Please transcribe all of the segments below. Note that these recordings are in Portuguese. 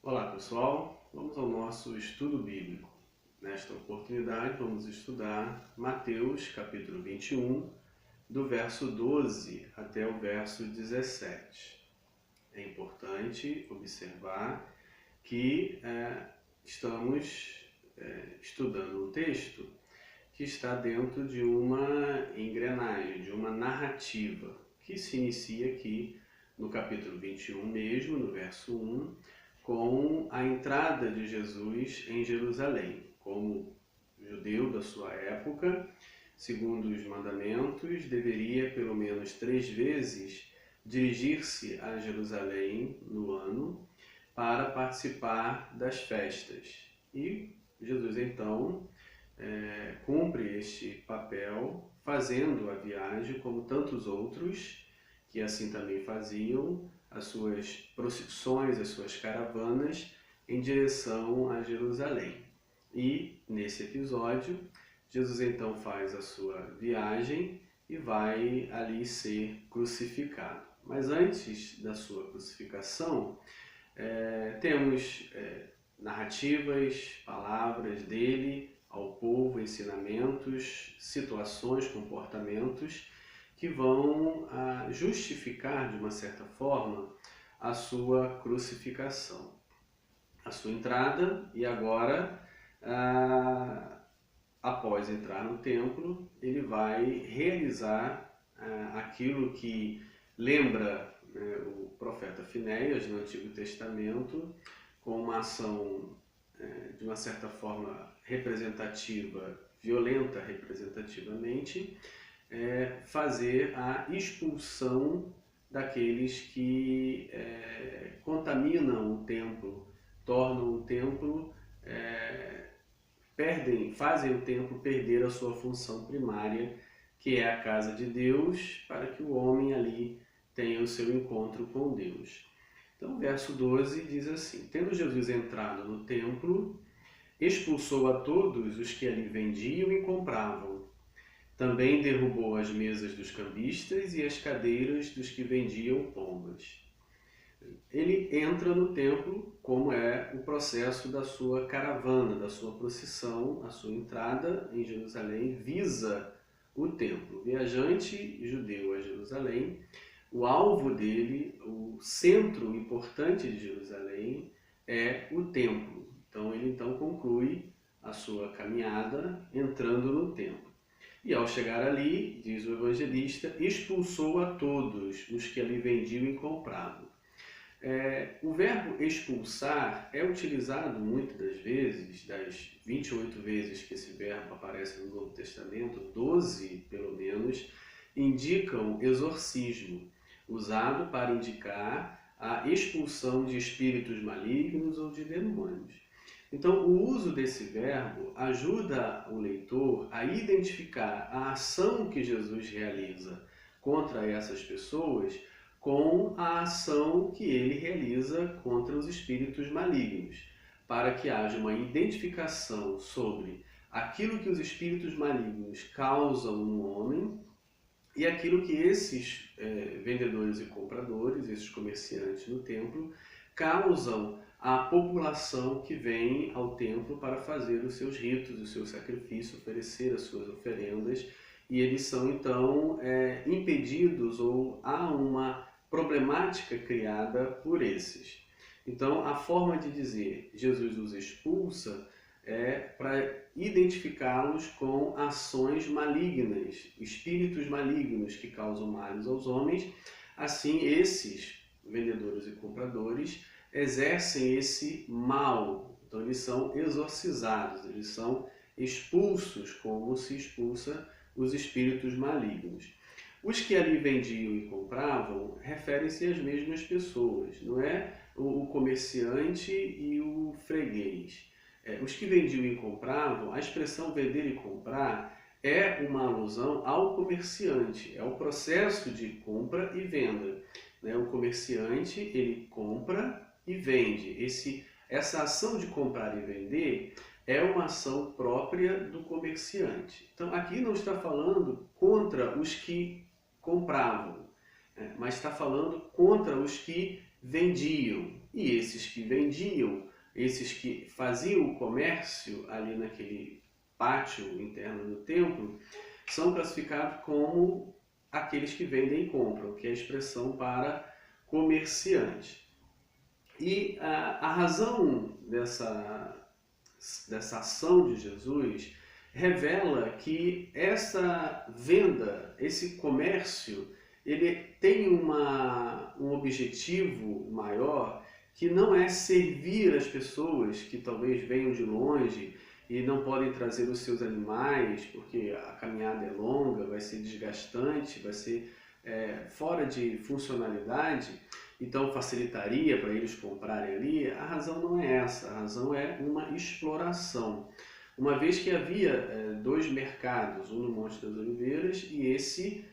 Olá pessoal, vamos ao nosso estudo bíblico. Nesta oportunidade vamos estudar Mateus capítulo 21, do verso 12 até o verso 17. É importante observar que estamos estudando um texto que está dentro de uma engrenagem, de uma narrativa, que se inicia aqui no capítulo 21 mesmo, no verso 1, com a entrada de Jesus em Jerusalém. Como judeu da sua época, segundo os mandamentos, deveria pelo menos 3 vezes dirigir-se a Jerusalém no ano para participar das festas. E Jesus então cumpre este papel fazendo a viagem como tantos outros que assim também faziam as suas procissões, as suas caravanas em direção a Jerusalém. E nesse episódio, Jesus então faz a sua viagem e vai ali ser crucificado. Mas antes da sua crucificação, temos narrativas, palavras dele ao povo, ensinamentos, situações, comportamentos que vão justificar, de uma certa forma, a sua crucificação, a sua entrada. E agora, após entrar no templo, ele vai realizar aquilo que lembra o profeta Finéias no Antigo Testamento, com uma ação de uma certa forma representativa, violenta representativamente, fazer a expulsão daqueles que contaminam o templo, tornam o templo, fazem o templo perder a sua função primária, que é a casa de Deus, para que o homem ali tenha o seu encontro com Deus. Então, o verso 12 diz assim: tendo Jesus entrado no templo, expulsou a todos os que ali vendiam e compravam. Também derrubou as mesas dos cambistas e as cadeiras dos que vendiam pombas. Ele entra no templo, como é o processo da sua caravana, da sua procissão. A sua entrada em Jerusalém visa o templo. Viajante judeu a Jerusalém, o alvo dele, o centro importante de Jerusalém é o templo. Então ele conclui a sua caminhada entrando no templo. E ao chegar ali, diz o evangelista, expulsou a todos os que ali vendiam e compravam. O verbo expulsar é utilizado muitas das vezes, das 28 vezes que esse verbo aparece no Novo Testamento, 12 pelo menos indicam exorcismo, usado para indicar a expulsão de espíritos malignos ou de demônios. Então, o uso desse verbo ajuda o leitor a identificar a ação que Jesus realiza contra essas pessoas com a ação que ele realiza contra os espíritos malignos, para que haja uma identificação sobre aquilo que os espíritos malignos causam no homem e aquilo que esses vendedores e compradores, esses comerciantes no templo, causam à população que vem ao templo para fazer os seus ritos, os seus sacrifícios, oferecer as suas oferendas, e eles são então impedidos, ou há uma problemática criada por esses. Então a forma de dizer Jesus os expulsa é para identificá-los com ações malignas, espíritos malignos que causam males aos homens. Assim, esses vendedores e compradores exercem esse mal. Então eles são exorcizados, eles são expulsos, como se expulsa os espíritos malignos. Os que ali vendiam e compravam referem-se às mesmas pessoas, não é o comerciante e o freguês. Os que vendiam e compravam, a expressão vender e comprar é uma alusão ao comerciante, é o processo de compra e venda. O comerciante, ele compra e vende. Essa ação de comprar e vender é uma ação própria do comerciante. Então aqui não está falando contra os que compravam, mas está falando contra os que vendiam. e esses que vendiam, esses que faziam o comércio ali naquele pátio interno do templo, são classificados como aqueles que vendem e compram, que é a expressão para comerciante. E a razão dessa ação de Jesus revela que essa venda, esse comércio, ele tem um objetivo maior, que não é servir as pessoas que talvez venham de longe e não podem trazer os seus animais, porque a caminhada é longa, vai ser desgastante, vai ser fora de funcionalidade, então facilitaria para eles comprarem ali. A razão não é essa, a razão é uma exploração. Uma vez que havia dois mercados, um no Monte das Oliveiras e esse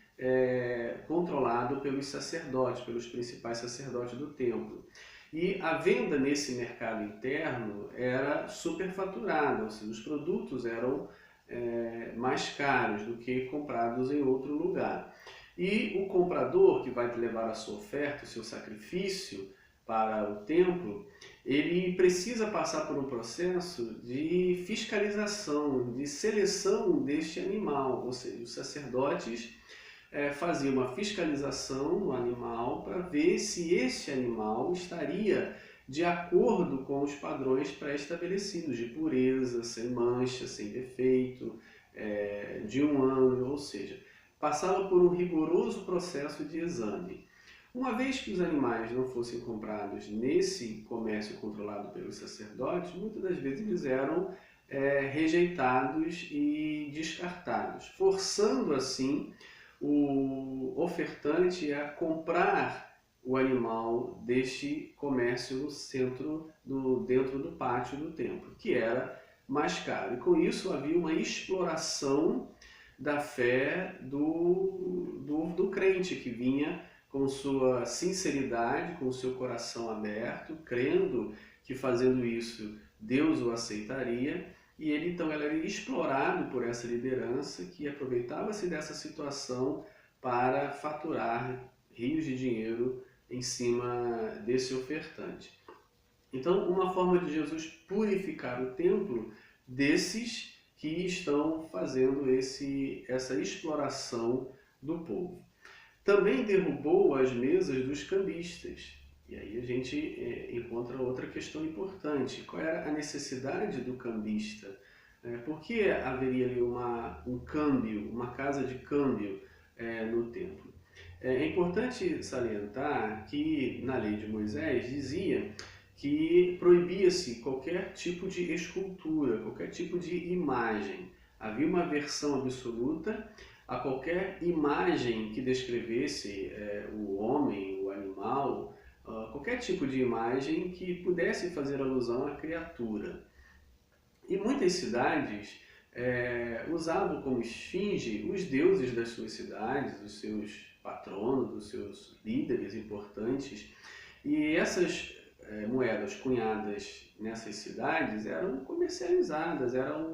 controlado pelos sacerdotes, pelos principais sacerdotes do templo. E a venda nesse mercado interno era superfaturada, ou seja, os produtos eram mais caros do que comprados em outro lugar. E o comprador que vai levar a sua oferta, o seu sacrifício para o templo, ele precisa passar por um processo de fiscalização, de seleção deste animal, ou seja, os sacerdotes faziam uma fiscalização no animal para ver se este animal estaria de acordo com os padrões pré-estabelecidos de pureza, sem mancha, sem defeito, de um ano, ou seja, passava por um rigoroso processo de exame. Uma vez que os animais não fossem comprados nesse comércio controlado pelos sacerdotes, muitas das vezes eles eram rejeitados e descartados, forçando assim o ofertante a comprar o animal deste comércio no centro, dentro do pátio do templo, que era mais caro. E com isso havia uma exploração da fé do crente, que vinha com sua sinceridade, com o seu coração aberto, crendo que fazendo isso Deus o aceitaria, e ele então era explorado por essa liderança que aproveitava-se dessa situação para faturar rios de dinheiro em cima desse ofertante. Então, uma forma de Jesus purificar o templo desses que estão fazendo essa exploração do povo. Também derrubou as mesas dos cambistas. E aí a gente encontra outra questão importante. Qual era a necessidade do cambista? Por que haveria ali um câmbio, uma casa de câmbio no templo? É importante salientar que na lei de Moisés dizia que proibia-se qualquer tipo de escultura, qualquer tipo de imagem. Havia uma aversão absoluta a qualquer imagem que descrevesse o homem, o animal, qualquer tipo de imagem que pudesse fazer alusão à criatura. E muitas cidades usavam como esfinge os deuses das suas cidades, os seus patronos, os seus líderes importantes, e essas moedas cunhadas nessas cidades eram comercializadas, eram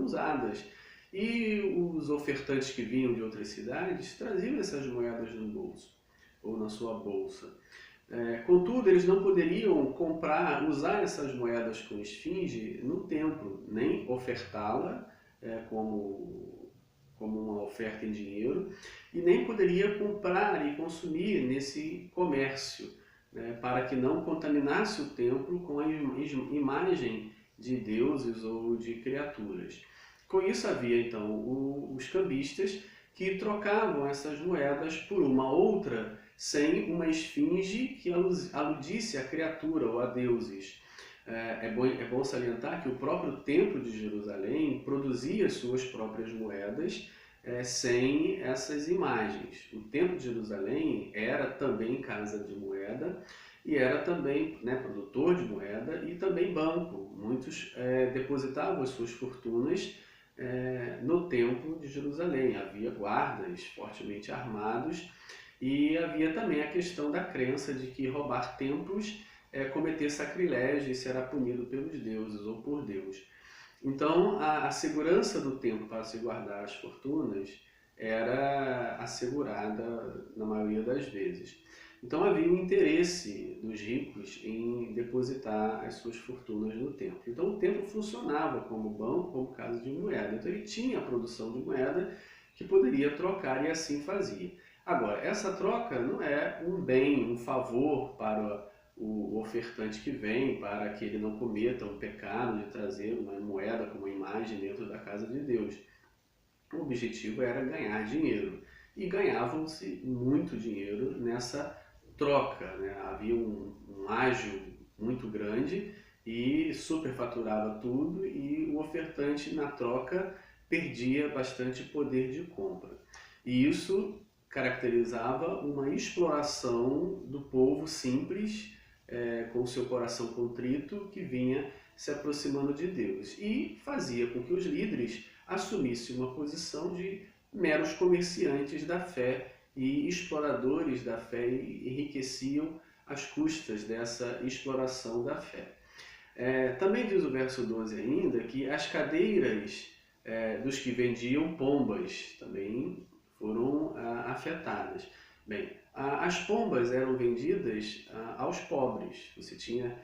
usadas. E os ofertantes que vinham de outras cidades traziam essas moedas no bolso ou na sua bolsa. Contudo, eles não poderiam usar essas moedas com esfinge no templo, nem ofertá-la como uma oferta em dinheiro, e nem poderia comprar e consumir nesse comércio, para que não contaminasse o templo com a imagem de deuses ou de criaturas. Com isso havia então os cambistas que trocavam essas moedas por uma outra sem uma esfinge que aludisse a criatura ou a deuses. É bom salientar que o próprio Templo de Jerusalém produzia suas próprias moedas sem essas imagens. O Templo de Jerusalém era também casa de moeda e era também produtor de moeda e também banco. Muitos depositavam as suas fortunas no Templo de Jerusalém. Havia guardas fortemente armados e havia também a questão da crença de que roubar templos cometer sacrilégio e será punido pelos deuses ou por Deus. Então, a segurança do templo para se guardar as fortunas era assegurada na maioria das vezes. Então havia um interesse dos ricos em depositar as suas fortunas no templo. Então o templo funcionava como banco, como casa de moeda. Então ele tinha a produção de moeda que poderia trocar e assim fazia. Agora, essa troca não é um bem, um favor para o ofertante que vem, para que ele não cometa um pecado de trazer uma moeda como imagem dentro da casa de Deus. O objetivo era ganhar dinheiro. E ganhavam-se muito dinheiro nessa troca, né? Havia um ágio muito grande e superfaturava tudo, e o ofertante na troca perdia bastante poder de compra. E isso caracterizava uma exploração do povo simples, com o seu coração contrito, que vinha se aproximando de Deus, e fazia com que os líderes assumissem uma posição de meros comerciantes da fé e exploradores da fé, e enriqueciam às custas dessa exploração da fé. Também diz o verso 12 ainda que as cadeiras dos que vendiam pombas também foram afetadas. Bem, as pombas eram vendidas aos pobres. Você tinha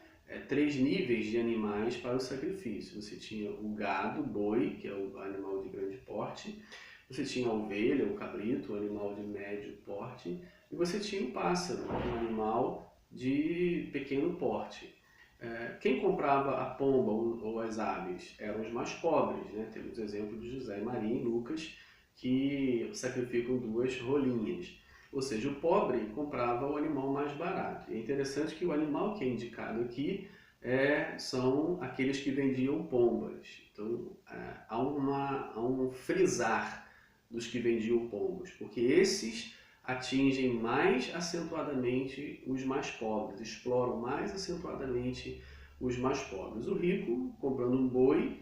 3 níveis de animais para o sacrifício. Você tinha o gado, o boi, que é o animal de grande porte. Você tinha a ovelha, o cabrito, um animal de médio porte. E você tinha o pássaro, um animal de pequeno porte. Quem comprava a pomba ou as aves eram os mais pobres, né? Temos o exemplo de José e Maria em Lucas, que sacrificam 2 rolinhas. Ou seja, o pobre comprava o animal mais barato. E é interessante que o animal que é indicado aqui são aqueles que vendiam pombas. Então, há um frisar dos que vendiam pombos, porque esses atingem mais acentuadamente os mais pobres, exploram mais acentuadamente os mais pobres. O rico, comprando um boi,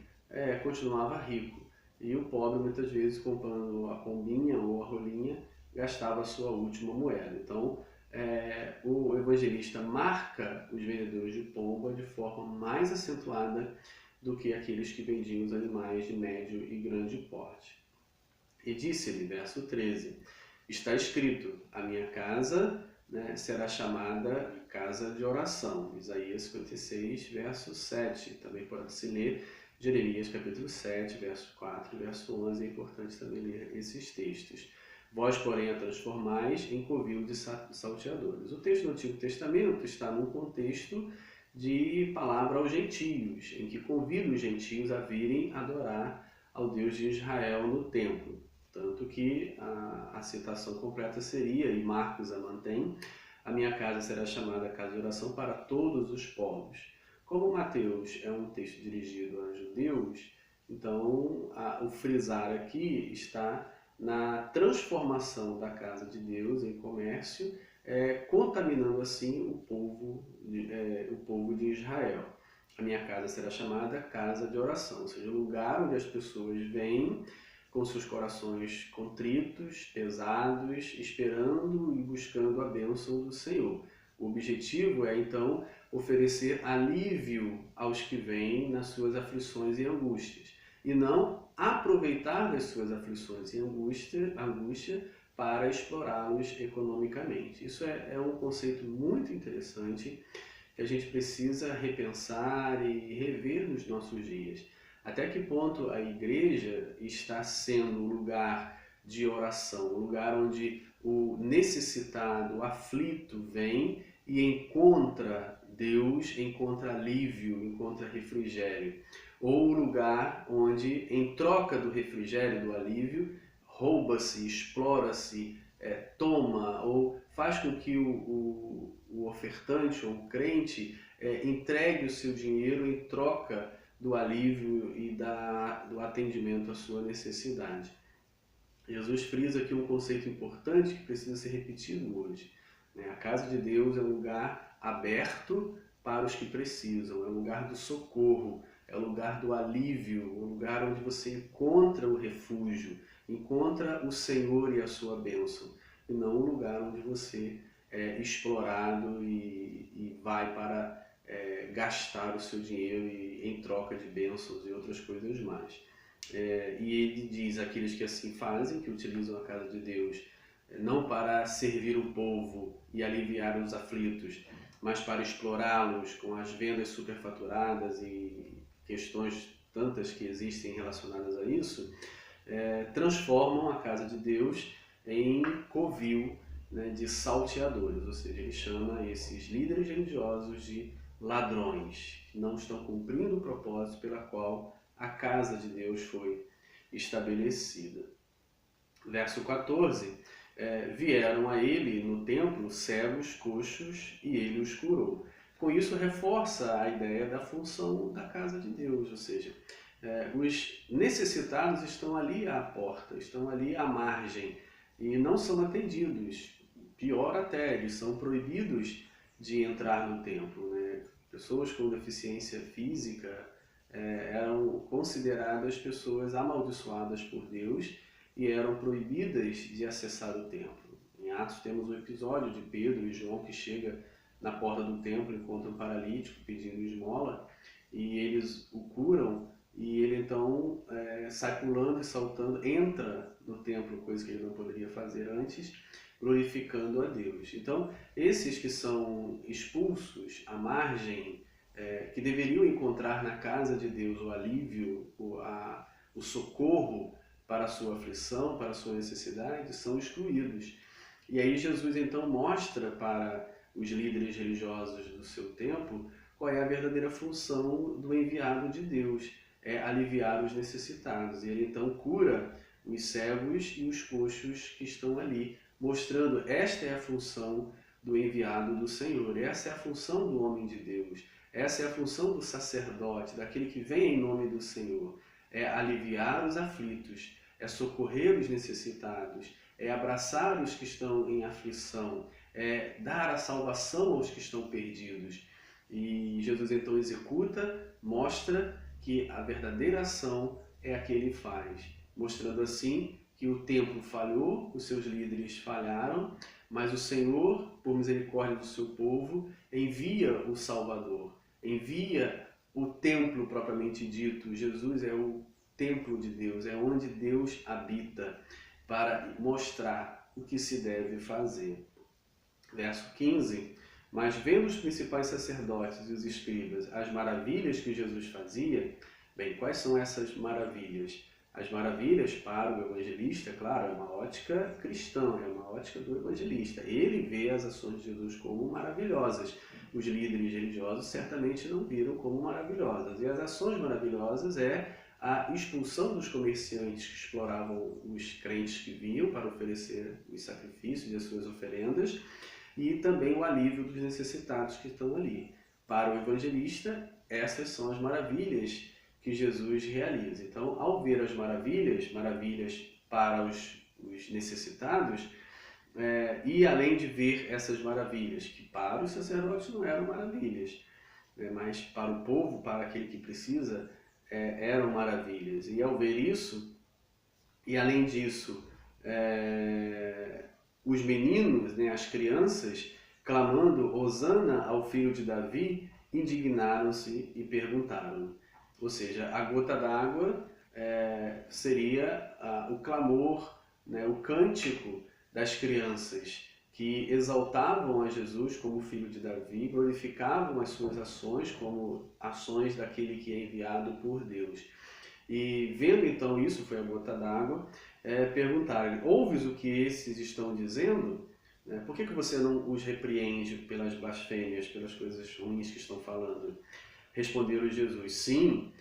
continuava rico. E o pobre, muitas vezes, comprando a pombinha ou a rolinha, gastava a sua última moeda. Então, o evangelista marca os vendedores de pomba de forma mais acentuada do que aqueles que vendiam os animais de médio e grande porte. E disse-lhe, verso 13, está escrito, a minha casa, né, será chamada casa de oração. Isaías 56, verso 7. Também pode-se ler Jeremias capítulo 7, verso 4 e verso 11. É importante também ler esses textos. Vós, porém, a transformais em covil de salteadores. O texto do Antigo Testamento está num contexto de palavra aos gentios, em que convida os gentios a virem adorar ao Deus de Israel no templo. Tanto que a citação completa seria, e Marcos a mantém, a minha casa será chamada casa de oração para todos os povos. Como Mateus é um texto dirigido a judeus, então o frisar aqui está na transformação da casa de Deus em comércio, contaminando assim o povo de Israel. A minha casa será chamada casa de oração, ou seja, o lugar onde as pessoas vêm com seus corações contritos, pesados, esperando e buscando a bênção do Senhor. O objetivo é, então, oferecer alívio aos que vêm nas suas aflições e angústias, e não aproveitar das suas aflições e angústia para explorá-los economicamente. Isso é um conceito muito interessante que a gente precisa repensar e rever nos nossos dias. Até que ponto a igreja está sendo um lugar de oração, um lugar onde o necessitado, o aflito vem e encontra Deus, encontra alívio, encontra refrigério. Ou o lugar onde, em troca do refrigério, do alívio, rouba-se, explora-se, toma ou faz com que o ofertante ou o crente entregue o seu dinheiro em troca do alívio e do atendimento à sua necessidade. Jesus frisa aqui um conceito importante que precisa ser repetido hoje. A casa de Deus é um lugar aberto para os que precisam, é um lugar do socorro, é um lugar do alívio, um lugar onde você encontra o refúgio, encontra o Senhor e a sua bênção, e não um lugar onde você é explorado e vai para gastar o seu dinheiro em troca de bênçãos e outras coisas mais. E ele diz, aqueles que assim fazem, que utilizam a casa de Deus não para servir o povo e aliviar os aflitos, mas para explorá-los com as vendas superfaturadas e questões tantas que existem relacionadas a isso, transformam a casa de Deus em covil, né, de salteadores, ou seja, ele chama esses líderes religiosos de ladrões, que não estão cumprindo o propósito pela qual a casa de Deus foi estabelecida. Verso 14, vieram a ele no templo cegos, coxos, e ele os curou. Com isso reforça a ideia da função da casa de Deus, ou seja, os necessitados estão ali à porta, estão ali à margem e não são atendidos. Pior até, eles são proibidos de entrar no templo, né? Pessoas com deficiência física eram consideradas pessoas amaldiçoadas por Deus e eram proibidas de acessar o templo. Em Atos temos um episódio de Pedro e João que chega na porta do templo, encontra um paralítico pedindo esmola e eles o curam e ele então sai pulando e saltando, entra no templo, coisa que ele não poderia fazer antes, glorificando a Deus. Então, esses que são expulsos à margem, que deveriam encontrar na casa de Deus o alívio, o socorro para a sua aflição, para a sua necessidade, são excluídos. E aí Jesus então mostra para os líderes religiosos do seu tempo qual é a verdadeira função do enviado de Deus, é aliviar os necessitados. E ele então cura os cegos e os coxos que estão ali, mostrando esta é a função do enviado do Senhor, essa é a função do homem de Deus, essa é a função do sacerdote, daquele que vem em nome do Senhor, é aliviar os aflitos, é socorrer os necessitados, é abraçar os que estão em aflição, é dar a salvação aos que estão perdidos. E Jesus então executa, mostra que a verdadeira ação é a que ele faz, mostrando assim que o templo falhou, os seus líderes falharam, mas o Senhor, por misericórdia do seu povo, envia o Salvador, envia o templo propriamente dito. Jesus é o templo de Deus, é onde Deus habita, para mostrar o que se deve fazer. Verso 15, mas vendo os principais sacerdotes e os escribas as maravilhas que Jesus fazia, bem, quais são essas maravilhas? As maravilhas para o evangelista, claro, é uma ótica cristã, é uma ótica do evangelista. Ele vê as ações de Jesus como maravilhosas. Os líderes religiosos certamente não viram como maravilhosas. E as ações maravilhosas é a expulsão dos comerciantes que exploravam os crentes que vinham para oferecer os sacrifícios e as suas oferendas, e também o alívio dos necessitados que estão ali. Para o evangelista, essas são as maravilhas que Jesus realiza. Então, ao ver as maravilhas para os necessitados, e além de ver essas maravilhas, que para os sacerdotes não eram maravilhas, mas para o povo, para aquele que precisa, eram maravilhas. E ao ver isso, e além disso, os meninos, né, as crianças, clamando Hosana ao filho de Davi, indignaram-se e perguntaram. Ou seja, a gota d'água seria o clamor, né, o cântico das crianças que exaltavam a Jesus como filho de Davi, glorificavam as suas ações como ações daquele que é enviado por Deus. E vendo então isso, foi a gota d'água, perguntaram-lhe, ouves o que esses estão dizendo? Por que você não os repreende pelas blasfêmias, pelas coisas ruins que estão falando? Responderam Jesus, sim,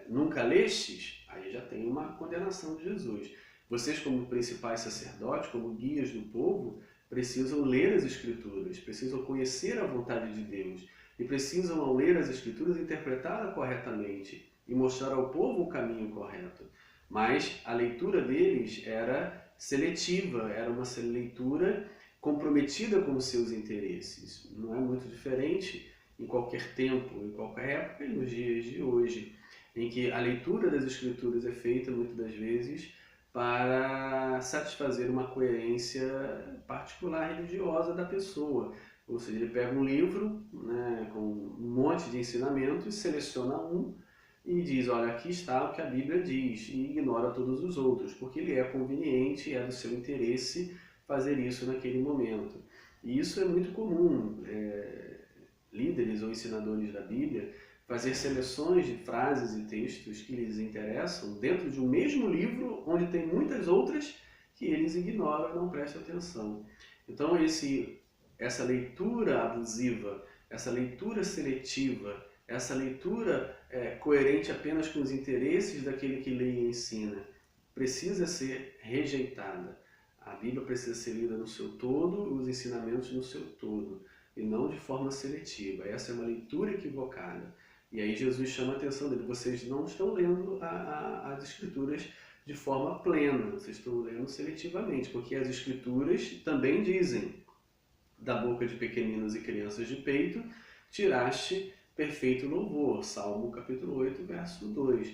nunca lestes? Aí já tem uma condenação de Jesus. Vocês como principais sacerdotes, como guias do povo, precisam ler as Escrituras, precisam conhecer a vontade de Deus e precisam, ao ler as Escrituras, interpretá-la corretamente e mostrar ao povo o caminho correto. Mas a leitura deles era seletiva, era uma leitura comprometida com os seus interesses. Não é muito diferente em qualquer tempo, em qualquer época e nos dias de hoje, em que a leitura das Escrituras é feita, muitas das vezes, para satisfazer uma coerência particular religiosa da pessoa. Ou seja, ele pega um livro, né, com um monte de ensinamentos, seleciona um e diz, olha, aqui está o que a Bíblia diz, e ignora todos os outros, porque ele é conveniente, é do seu interesse fazer isso naquele momento. E isso é muito comum, líderes ou ensinadores da Bíblia fazer seleções de frases e textos que lhes interessam dentro de um mesmo livro, onde tem muitas outras que eles ignoram e não prestam atenção. Então essa leitura abusiva, essa leitura seletiva, essa leitura coerente apenas com os interesses daquele que lê e ensina, precisa ser rejeitada. A Bíblia precisa ser lida no seu todo, os ensinamentos no seu todo, e não de forma seletiva. Essa é uma leitura equivocada. E aí Jesus chama a atenção dele: vocês não estão lendo as Escrituras de forma plena, vocês estão lendo seletivamente, porque as Escrituras também dizem: da boca de pequeninos e crianças de peito, tiraste perfeito louvor. Salmo capítulo 8, verso 2.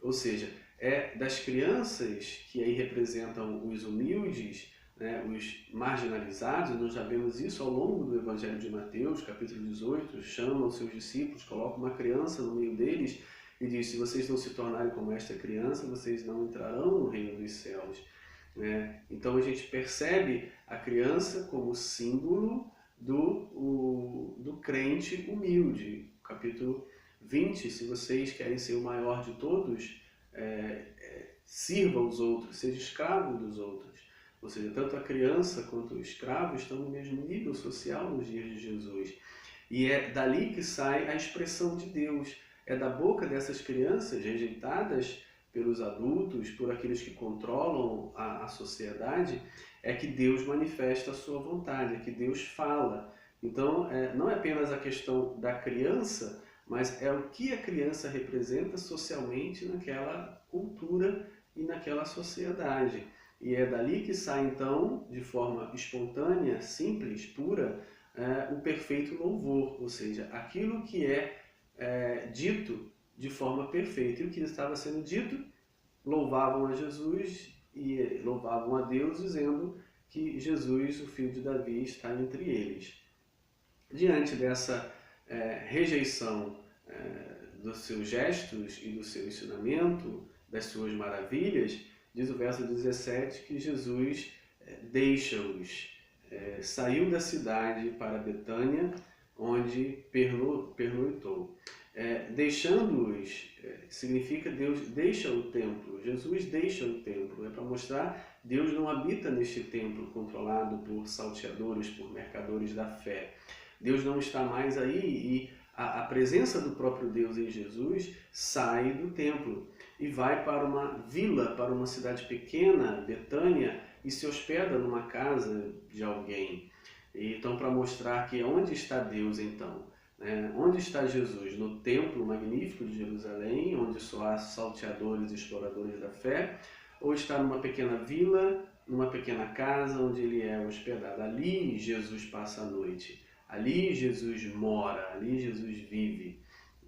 Ou seja, é das crianças, que aí representam os humildes, né, os marginalizados. Nós já vemos isso ao longo do Evangelho de Mateus, capítulo 18, chama os seus discípulos, coloca uma criança no meio deles e diz: se vocês não se tornarem como esta criança, vocês não entrarão no reino dos céus. Então a gente percebe a criança como símbolo do crente humilde. Capítulo 20, se vocês querem ser o maior de todos, sirva os outros, seja escravo dos outros. Ou seja, tanto a criança quanto o escravo estão no mesmo nível social nos dias de Jesus. E é dali que sai a expressão de Deus. É da boca dessas crianças rejeitadas pelos adultos, por aqueles que controlam a sociedade, é que Deus manifesta a sua vontade, é que Deus fala. Então, não é apenas a questão da criança, mas é o que a criança representa socialmente naquela cultura e naquela sociedade. E é dali que sai, então, de forma espontânea, simples, pura, o perfeito louvor, ou seja, aquilo que é dito de forma perfeita. E o que estava sendo dito, louvavam a Jesus e louvavam a Deus, dizendo que Jesus, o filho de Davi, está entre eles. Diante dessa rejeição dos seus gestos e do seu ensinamento, das suas maravilhas, diz o verso 17 que Jesus deixa-os, saiu da cidade para Betânia, onde pernoitou. Deixando-os significa Deus deixa o templo, Jesus deixa o templo, é para mostrar que Deus não habita neste templo controlado por salteadores, por mercadores da fé. Deus não está mais aí, e a presença do próprio Deus em Jesus sai do templo e vai para uma vila, para uma cidade pequena, Betânia, e se hospeda numa casa de alguém. Então, para mostrar que onde está Deus, então? Onde está Jesus? No templo magnífico de Jerusalém, onde só há salteadores e exploradores da fé? Ou está numa pequena vila, numa pequena casa onde ele é hospedado? Ali Jesus passa a noite, ali Jesus mora, ali Jesus vive.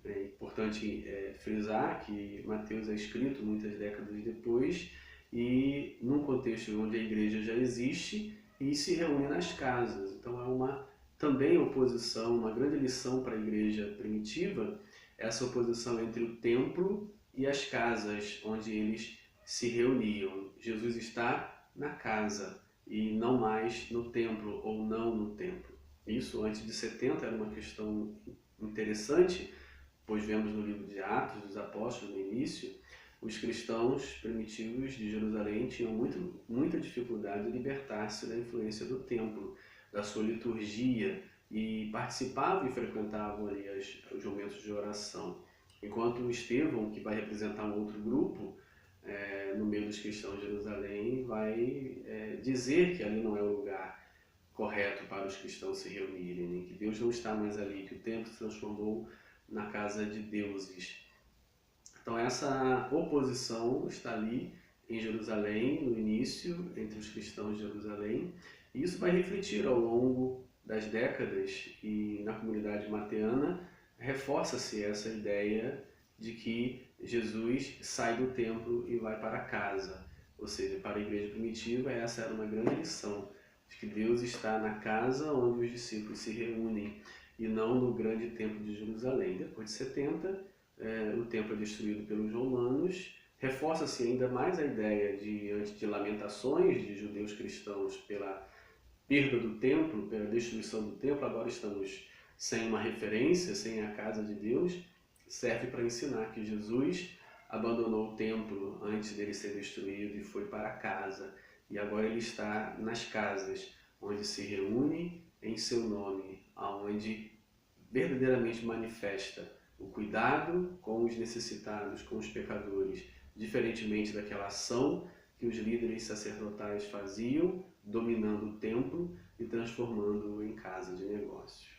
É importante frisar que Mateus é escrito muitas décadas depois e num contexto onde a igreja já existe e se reúne nas casas. Então é também oposição, uma grande lição para a igreja primitiva, essa oposição entre o templo e as casas onde eles se reuniam. Jesus está na casa e não mais no templo ou não no templo. Isso antes de 70 era uma questão interessante, pois vemos no livro de Atos dos Apóstolos, no início, os cristãos primitivos de Jerusalém tinham muita dificuldade de libertar-se da influência do templo, da sua liturgia, e participavam e frequentavam ali os momentos de oração. Enquanto Estevão, que vai representar um outro grupo no meio dos cristãos de Jerusalém, vai dizer que ali não é o lugar correto para os cristãos se reunirem, que Deus não está mais ali, que o templo se transformou na casa de deuses. Então essa oposição está ali em Jerusalém, no início, entre os cristãos de Jerusalém, e isso vai refletir ao longo das décadas, e na comunidade mateana reforça-se essa ideia de que Jesus sai do templo e vai para casa. Ou seja, para a igreja primitiva essa era uma grande lição, de que Deus está na casa onde os discípulos se reúnem e não no grande templo de Jerusalém. Depois de 70, o templo é destruído pelos romanos, reforça-se ainda mais a ideia diante de lamentações de judeus cristãos pela perda do templo, pela destruição do templo. Agora estamos sem uma referência, sem a casa de Deus. Serve para ensinar que Jesus abandonou o templo antes dele ser destruído e foi para a casa. E agora ele está nas casas, onde se reúne em seu nome, aonde verdadeiramente manifesta o cuidado com os necessitados, com os pecadores, diferentemente daquela ação que os líderes sacerdotais faziam, dominando o templo e transformando-o em casa de negócios.